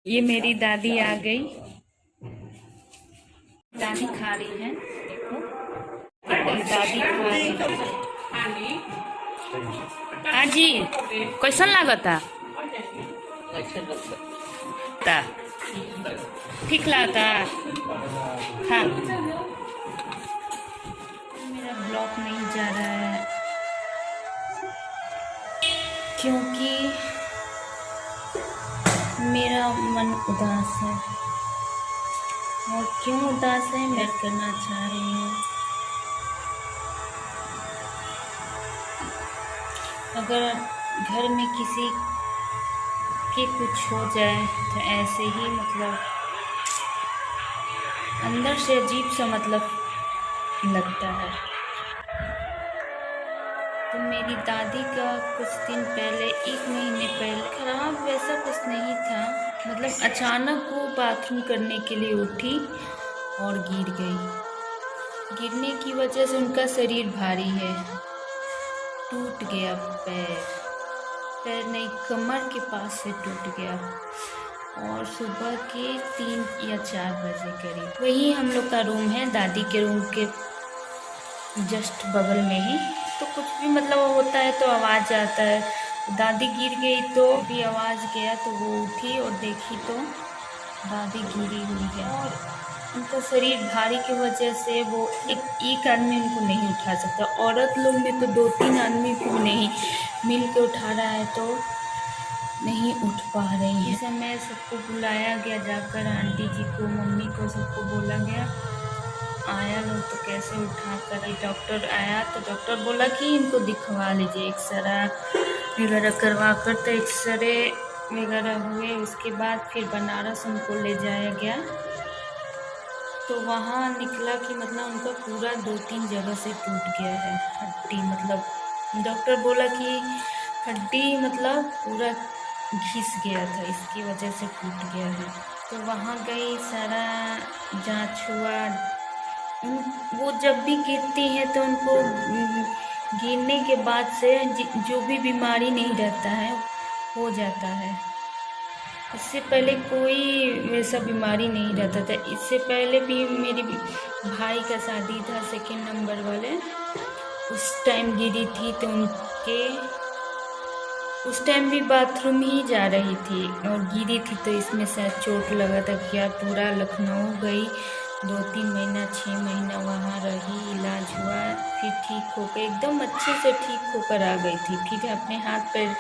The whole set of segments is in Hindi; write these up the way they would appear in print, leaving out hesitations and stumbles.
ये मेरी दादी आ गई। दादी खा रही है, देखो दादी खा रही है। हाँ जी, कैसन लागता? ता ठीक लागता। हाँ, मेरा ब्लॉग नहीं जा रहा है क्योंकि मेरा मन उदास है। और क्यों उदास है मैं करना चाह रही हूँ। अगर घर में किसी के कुछ हो जाए तो ऐसे ही मतलब अंदर से अजीब सा मतलब लगता है। तो मेरी दादी का कुछ दिन पहले, 1 महीने पहले, खराब वैसा कुछ नहीं था, मतलब अचानक वो बाथरूम करने के लिए उठी और गिर गई। गिरने की वजह से उनका शरीर भारी है, टूट गया पैर नहीं, कमर के पास से टूट गया। और सुबह के 3 या 4 बजे करीब, वही हम लोग का रूम है, दादी के रूम के जस्ट बगल में ही। तो कुछ भी मतलब होता है तो आवाज़ आता है। दादी गिर गई तो भी आवाज़ गया तो वो उठी और देखी तो दादी गिरी हुई है। और उनका शरीर भारी की वजह से वो एक आदमी उनको नहीं उठा सकता। औरत लोग में तो 2-3 आदमी को नहीं मिल के उठा रहा है तो नहीं उठ पा रही है। इस समय सबको बुलाया गया, जाकर आंटी जी को, मम्मी को, सबको बोला गया। आया लोग तो कैसे उठा कर, डॉक्टर आया तो डॉक्टर बोला कि इनको दिखवा लीजिए, एक्सरे वगैरह करवा कर। तो एक्सरे वगैरह हुए, उसके बाद फिर बनारस उनको ले जाया गया। तो वहाँ निकला कि मतलब उनका पूरा 2-3 जगह से टूट गया है हड्डी। मतलब डॉक्टर बोला कि हड्डी मतलब पूरा घिस गया था, इसकी वजह से टूट गया है। तो वहाँ गई, सारा जांच हुआ। वो जब भी गिरती हैं तो उनको गिरने के बाद से जो भी बीमारी नहीं रहता है हो जाता है। इससे पहले कोई वैसा बीमारी नहीं रहता था। इससे पहले भी मेरे भाई का शादी था 2nd नंबर वाले, उस टाइम गिरी थी तो उस टाइम भी बाथरूम ही जा रही थी और गिरी थी तो इसमें शायद चोट लगा था। क्या पूरा लखनऊ गई, 2-3 महीना 6 महीना वहाँ रही, इलाज हुआ, फिर ठीक होकर एकदम अच्छे से ठीक होकर आ गई थी। फिर अपने हाथ पैर,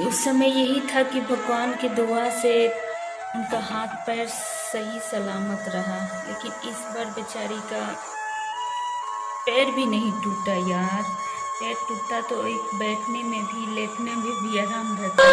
उस समय यही था कि भगवान की दुआ से उनका हाथ पैर सही सलामत रहा। लेकिन इस बार बेचारी का पैर भी नहीं टूटा यार। पैर टूटा तो एक बैठने में भी, लेटने में भी आराम रहता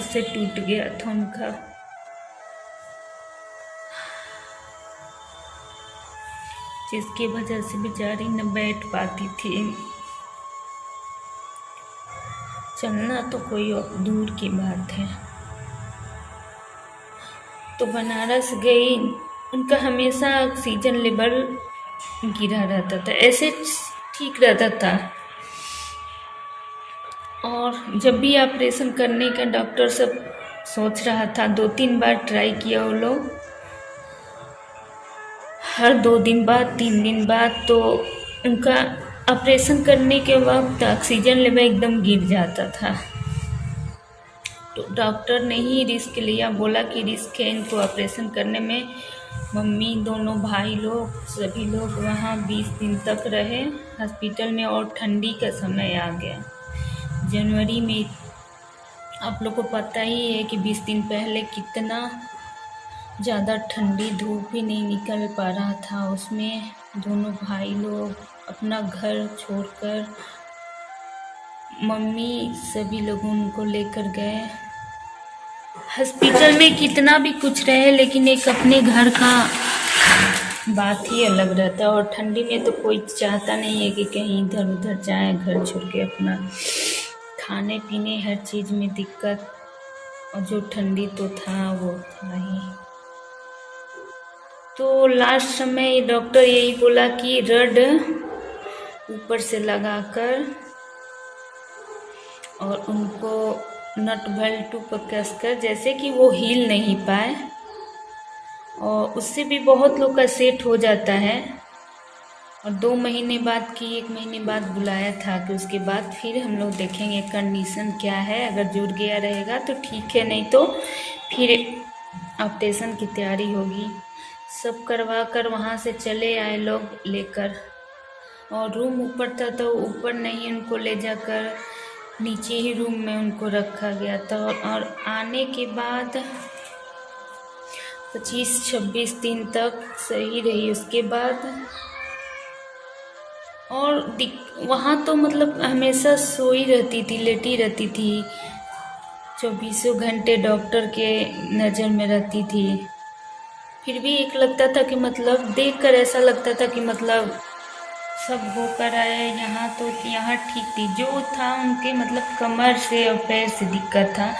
से टूट गया था उनका। जिसकी वजह से बेचारी न बैठ पाती थी, चलना तो कोई दूर की बात है। तो बनारस गई, उनका हमेशा ऑक्सीजन लेवल गिरा रहता था, ऐसे ठीक रहता था। और जब भी ऑपरेशन करने का डॉक्टर सब सोच रहा था, 2-3 बार ट्राई किया वो लोग, हर 2 दिन बाद 3 दिन बाद तो उनका ऑपरेशन करने के वक्त ऑक्सीजन लेवल एकदम गिर जाता था। तो डॉक्टर ने ही रिस्क लिया, बोला कि रिस्क है इनको ऑपरेशन करने में, मम्मी, दोनों भाई लोग, सभी लोग वहाँ 20 दिन तक रहे हॉस्पिटल में। और ठंडी का समय आ गया जनवरी में। आप लोग को पता ही है कि 20 दिन पहले कितना ज़्यादा ठंडी, धूप ही नहीं निकल पा रहा था उसमें। दोनों भाई लोग अपना घर छोड़कर, मम्मी सभी लोग उनको लेकर गए हॉस्पिटल में। कितना भी कुछ रहे लेकिन एक अपने घर का बात ही अलग रहता है। और ठंडी में तो कोई चाहता नहीं है कि कहीं इधर उधर जाए घर छोड़ के। अपना खाने पीने हर चीज़ में दिक्कत, और जो ठंडी तो था वो था ही। तो लास्ट समय डॉक्टर यही बोला कि रड ऊपर से लगाकर और उनको नट बोल्ट पर कसकर, जैसे कि वो हिल नहीं पाए। और उससे भी बहुत लोग का सेट हो जाता है। और 2 महीने बाद की 1 महीने बाद बुलाया था कि उसके बाद फिर हम लोग देखेंगे कंडीशन क्या है। अगर जुड़ गया रहेगा तो ठीक है, नहीं तो फिर ऑपरेशन की तैयारी होगी। सब करवा कर वहाँ से चले आए लोग लेकर। और रूम ऊपर था तो ऊपर नहीं, उनको ले जाकर नीचे ही रूम में उनको रखा गया था। और आने के बाद 25-26 दिन तक सही रही। उसके बाद और वहाँ तो मतलब हमेशा सोई रहती थी, लेटी रहती थी, 24 घंटे डॉक्टर के नज़र में रहती थी। फिर भी एक लगता था कि मतलब देखकर ऐसा लगता था कि मतलब सब होकर आए यहाँ, तो यहाँ ठीक थी। जो था उनके मतलब कमर से और पैर से दिक्कत था।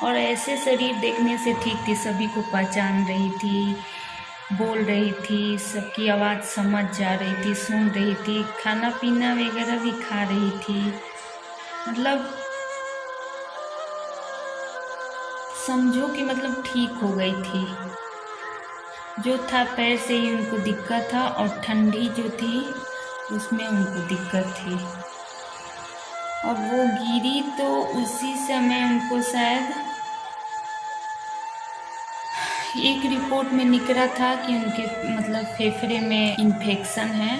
और ऐसे शरीर देखने से ठीक थी, सभी को पहचान रही थी, बोल रही थी, सबकी आवाज़ समझ जा रही थी, सुन रही थी, खाना पीना वगैरह भी खा रही थी। मतलब समझो कि मतलब ठीक हो गई थी। जो था पैर से ही उनको दिक्कत था, और ठंडी जो थी उसमें उनको दिक्कत थी। और वो गिरी तो उसी समय उनको शायद एक रिपोर्ट में निकला था कि उनके मतलब फेफड़े में इन्फेक्शन है।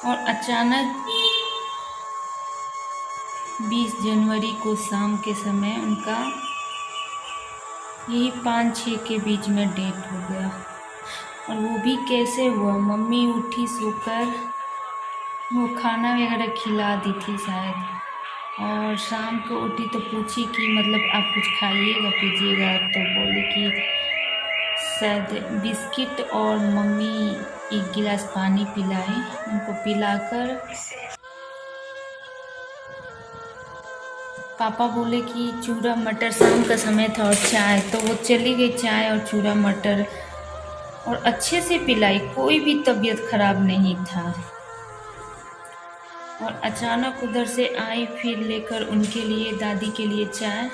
और अचानक 20 जनवरी को शाम के समय उनका यही 5-6 के बीच में डेथ हो गया। और वो भी कैसे हुआ, मम्मी उठी सोकर, वो खाना वगैरह खिला दी थी शायद। और शाम को उठी तो पूछी कि मतलब आप कुछ खाइएगा पीजिएगा, तो बोली कि शायद बिस्किट। और मम्मी 1 गिलास पानी पिलाई, उनको पिलाकर पापा बोले कि चूरा मटर, शाम का समय था, और चाय, तो वो चली गई चाय और चूरा मटर, और अच्छे से पिलाई, कोई भी तबीयत खराब नहीं था। और अचानक उधर से आई फिर लेकर उनके लिए, दादी के लिए चाय,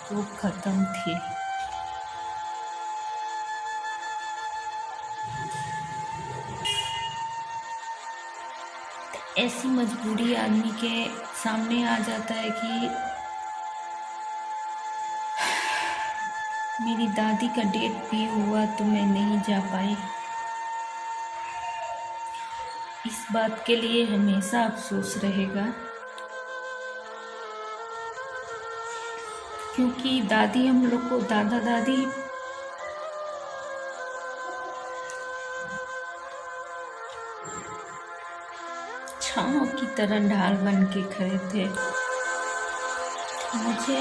तो ख़त्म थी। ऐसी मजबूरी आदमी के सामने आ जाता है कि मेरी दादी का डेथ भी हुआ तो मैं नहीं जा पाई। इस बात के लिए हमेशा अफसोस रहेगा, क्योंकि दादी हम लोग को, दादा दादी छाँव की तरह ढाल बन के खड़े थे। मुझे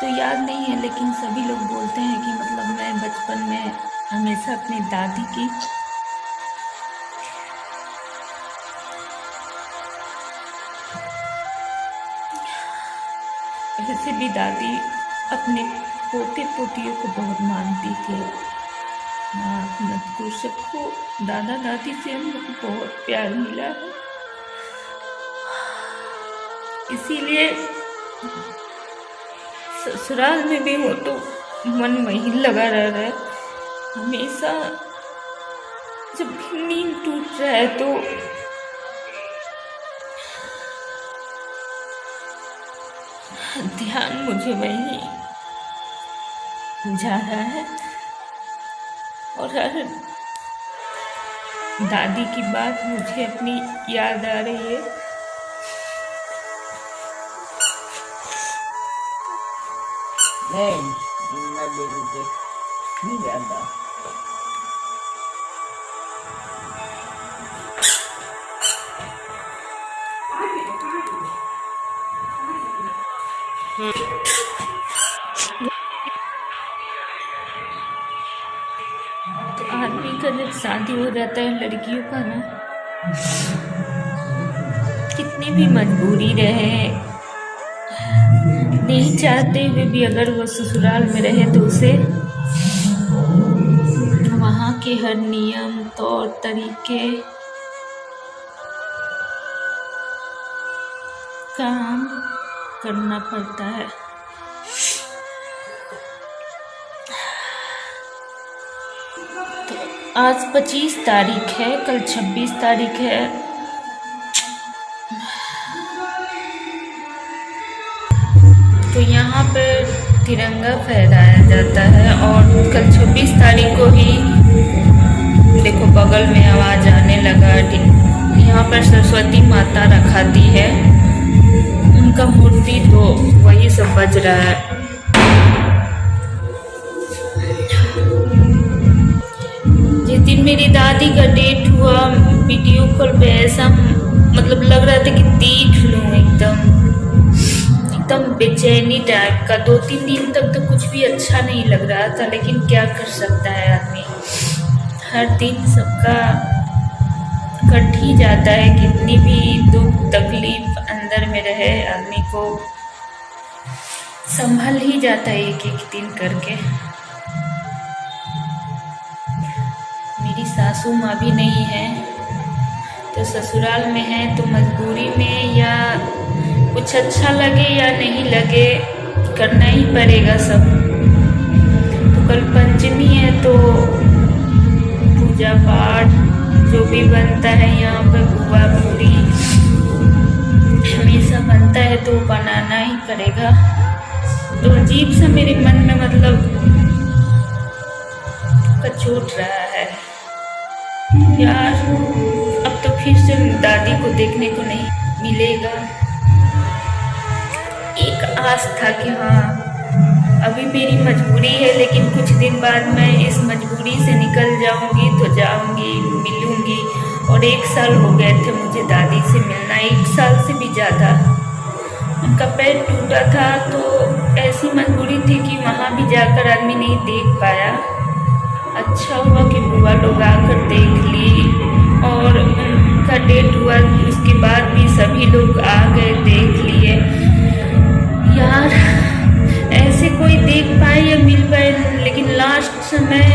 तो याद नहीं है, लेकिन सभी लोग बोलते हैं कि मतलब मैं बचपन में हमेशा अपनी दादी की वैसे भी दादी अपने पोते पोतियों को बहुत मानती थी। माँ मत को सबको दादा दादी से हम लोग को बहुत प्यार मिला है, इसीलिए ससुराल में भी हो तो मन वहीं लगा रह रहा है। हमेशा जब भी नींद टूट रहा है तो ध्यान मुझे वहीं जा रहा है और हर दादी की बात मुझे अपनी याद आ रही है। नहीं न दे दे नहीं जाता। तो आदमी का जब शादी हो जाता है लड़कियों का ना, कितनी भी मजबूरी रहे, नहीं चाहते हुए भी अगर वो ससुराल में रहे तो उसे वहाँ के हर नियम तौर तरीके काम करना पड़ता है। तो आज 25 तारीख है, कल 26 तारीख है। तो यहाँ पर तिरंगा फहराया जाता है और कल 26 तारीख को ही देखो बगल में आवाज़ आने लगा। यहाँ पर सरस्वती माता रखाती है, उनका मूर्ति तो वही सब बज रहा है। जिस दिन मेरी दादी का डेट हुआ वीडियो कॉल पे ऐसा मतलब लग रहा था कि देख लूँ, एकदम बेचैनी टाइप का। 2-3 दिन तक तो कुछ भी अच्छा नहीं लग रहा था, लेकिन क्या कर सकता है आदमी, हर दिन सबका कट ही जाता है। कितनी भी दुख तकलीफ अंदर में रहे आदमी को संभल ही जाता है एक एक दिन करके। मेरी सासू माँ भी नहीं है तो ससुराल में है, तो मजबूरी में या कुछ अच्छा लगे या नहीं लगे करना ही पड़ेगा सब। तो कल पंचमी है तो पूजा पाठ जो भी बनता है यहाँ पर, बुआ पूरी हमेशा बनता है तो बनाना ही पड़ेगा। तो अजीब सा मेरे मन में मतलब कचोट रहा है यार, अब तो फिर से दादी को देखने को नहीं मिलेगा। एक आस था कि हाँ अभी मेरी मजबूरी है, लेकिन कुछ दिन बाद मैं इस मजबूरी से निकल जाऊंगी तो जाऊंगी, मिलूंगी। और 1 साल हो गए थे मुझे दादी से मिलना, 1 साल से भी ज़्यादा। उनका पैर टूटा था तो ऐसी मजबूरी थी कि वहाँ भी जाकर आदमी नहीं देख पाया। अच्छा हुआ कि बुआ लोग आकर देख ली और उनका डेट हुआ, उसके बाद भी सभी लोग आ गए देख लिए। यार ऐसे कोई देख पाए या मिल पाए, लेकिन लास्ट समय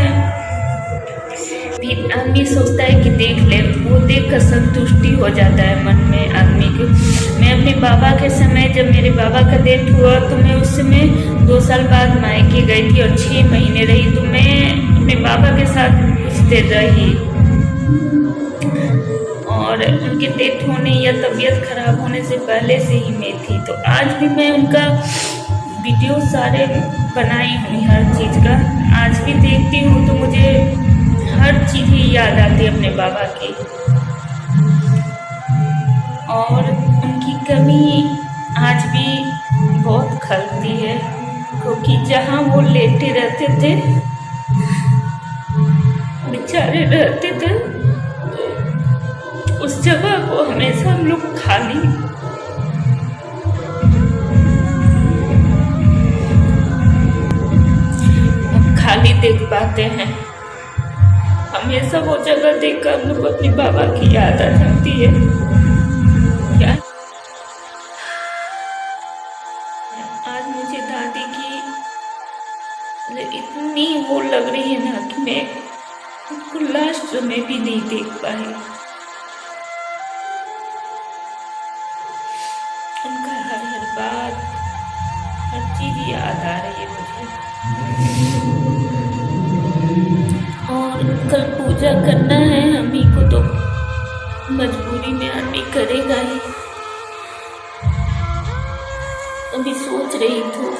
भी आदमी सोचता है कि देख ले, वो देख कर संतुष्टि हो जाता है मन में आदमी को। मैं अपने बाबा के समय, जब मेरे बाबा का डेथ हुआ तो मैं उस समय 2 साल बाद मायके गई थी और 6 महीने रही, तो मैं अपने बाबा के साथ कुछ देर रही। और उनके डेथ होने या तबीयत खराब होने से पहले से ही मैं थी। तो आज भी मैं उनका वीडियो सारे बनाई हुई हर चीज़ का, आज भी देखती हूँ तो मुझे हर चीज़ ही याद आती है अपने बाबा की। और उनकी कमी आज भी बहुत खलती है, क्योंकि जहाँ वो लेटे रहते थे, बेचारे रहते थे, उस जगह को हमेशा हम लोग खाली देख पाते हैं। हमेशा वो जगह देखकर हम लोग अपने बाबा की याद आ जाती है। क्या आज मुझे दादी की इतनी वो लग रही है ना कि मैं उनको लास्ट में भी नहीं देख पाई। उनका हर बात, हर चीज याद आ रही है मुझे। और कल पूजा करना है हमी को, तो मजबूरी में आदमी करेगा ही। अभी सोच रही थी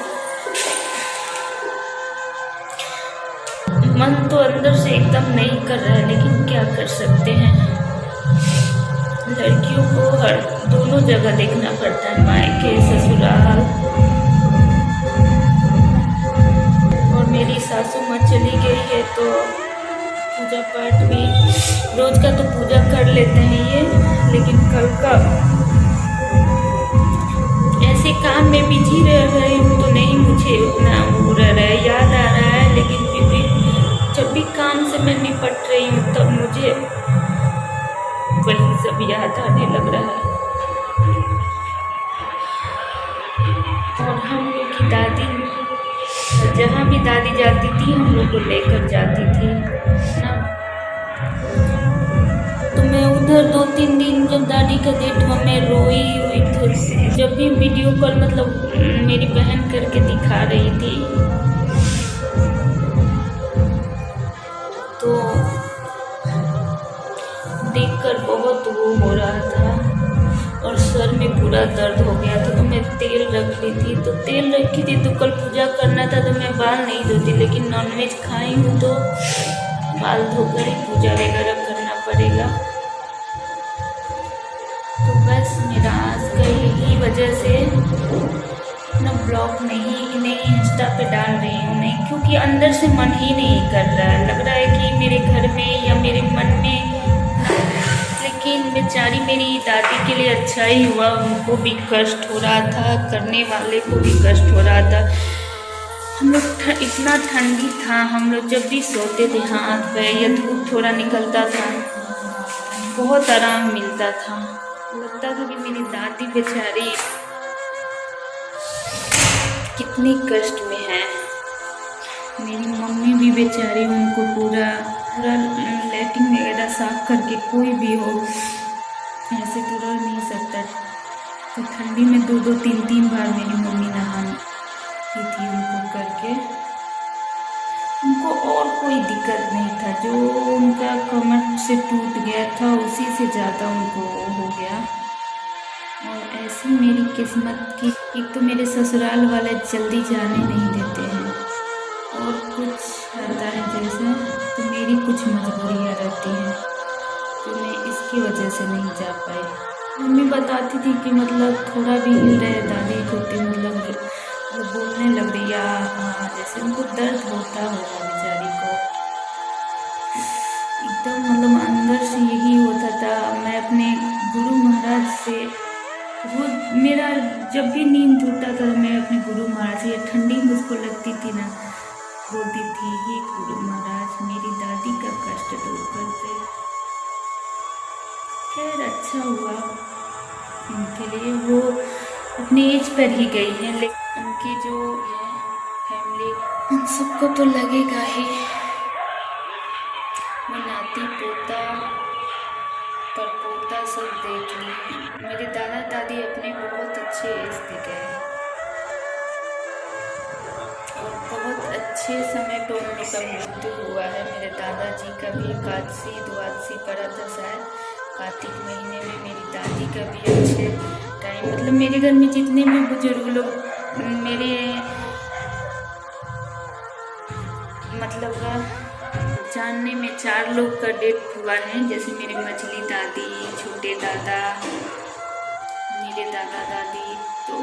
मन तो अंदर से एकदम नहीं कर रहा है, लेकिन क्या कर सकते हैं, लड़कियों को हर दोनों जगह देखना पड़ता है, मायके ससुराल। और मेरी सासू माँ चली गई है तो पूजा पाठ भी रोज का तो पूजा कर लेते हैं ये, लेकिन कल का ऐसे काम में बिजी रह रही हूँ तो नहीं मुझे उतना हो रहा है, याद आ रहा है, लेकिन फिर भी जब भी काम से मैं निपट रही हूँ तब मुझे वही सब याद आने लग रहा है। और हम लोग की दादी, जहाँ भी दादी जाती थी हम लोग को लेकर जाती थी ना, तो मैं उधर 2-3 दिन जब दादी का डेट हुआ मैं रोई हुई थी। जब भी वीडियो कॉल मतलब मेरी बहन करके दिखा रही थी तो देखकर बहुत वो हो रहा था और सर में पूरा दर्द हो गया था। तो मैं तेल रख ली थी, तो तेल रखी थी तो कल पूजा करना था तो मैं बाल नहीं धोती, लेकिन नॉनवेज खाई हूँ तो बाल धोकर ही पूजा वगैरह करना पड़ेगा। तो बस मेरा आज का यही वजह से ना ब्लॉग नहीं इंस्टा पे डाल रही हूँ, नहीं, क्योंकि अंदर से मन ही नहीं कर रहा है, लग रहा है कि मेरे घर में या मेरे मन में। लेकिन बेचारी मेरी दादी के लिए अच्छा ही हुआ, उनको भी कष्ट हो रहा था, करने वाले को भी कष्ट हो रहा था। हम लोग इतना ठंडी था, हम लोग जब भी सोते थे हाथ पे या धूप थोड़ा निकलता था बहुत आराम मिलता था, लगता था कि मेरी दादी बेचारी कितनी कष्ट में है। मेरी मम्मी भी बेचारी, उनको पूरा लैट्रिन वगैरह साफ करके कोई भी हो ऐसे तो रह नहीं सकता। तो ठंडी में 2-2, 3-3 बार मेरी मम्मी नहाती थी उनको करके। उनको और कोई दिक्कत नहीं था, जो उनका कमर से टूट गया था उसी से ज़्यादा उनको हो गया। और ऐसी मेरी किस्मत की, एक तो मेरे ससुराल वाले जल्दी जाने नहीं देते हैं और कुछ रहता है जैसे, तो मेरी कुछ मजबूरियाँ रहती हैं तो मैं इसकी वजह से नहीं जा पाई। मम्मी बताती थी कि मतलब थोड़ा भी हिल रहे दादी होते मतलब बोलने लग रही या जैसे उनको दर्द होता होगा बेचारी को, एकदम मतलब अंदर से यही होता था। मैं अपने गुरु महाराज से रोज, मेरा जब भी नींद टूटता था मैं अपने गुरु महाराज से, ठंडी मुझको लगती थी ना, बोलती थी हे गुरु महाराज मेरी दादी का कष्ट दूर कर दे। खैर अच्छा हुआ उनके लिए, वो अपनी एज पर ही गई है, लेकिन उनकी जो है फैमिली उन सबको तो लगेगा ही। वो नाती पोता पर पोता सब देख ली। मेरे दादा दादी अपने बहुत अच्छे एज पे गए और बहुत अच्छे समय पर उन लोग का मृत्यु हुआ है। मेरे दादाजी का भी एकादशी द्वादशी पड़ा था शायद कार्तिक महीने में, मेरी दादी का भी अच्छे टाइम, मतलब मेरे घर में जितने भी बुजुर्ग लोग, मेरे मतलब जानने में 4 लोग का डेथ हुआ है, जैसे मेरे मछली दादी, छोटे दादा, मेरे दादा दादी, तो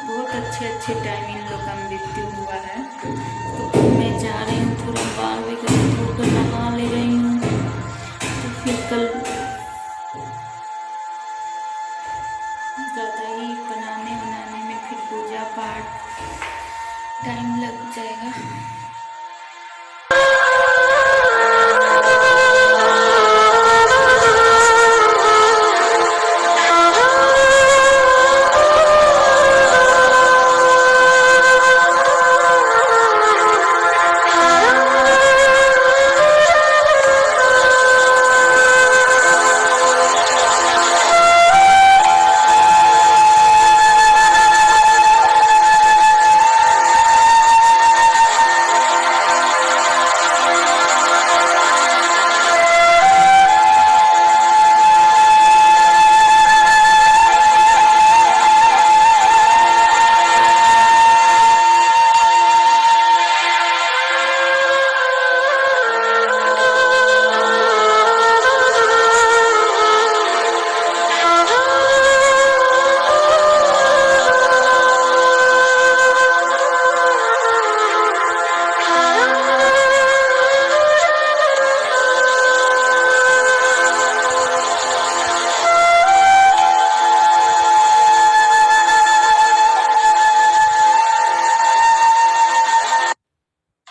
बहुत अच्छे टाइम इन लोग का मृत्यु हुआ है। तो मैं जा रही हूँ थोड़ा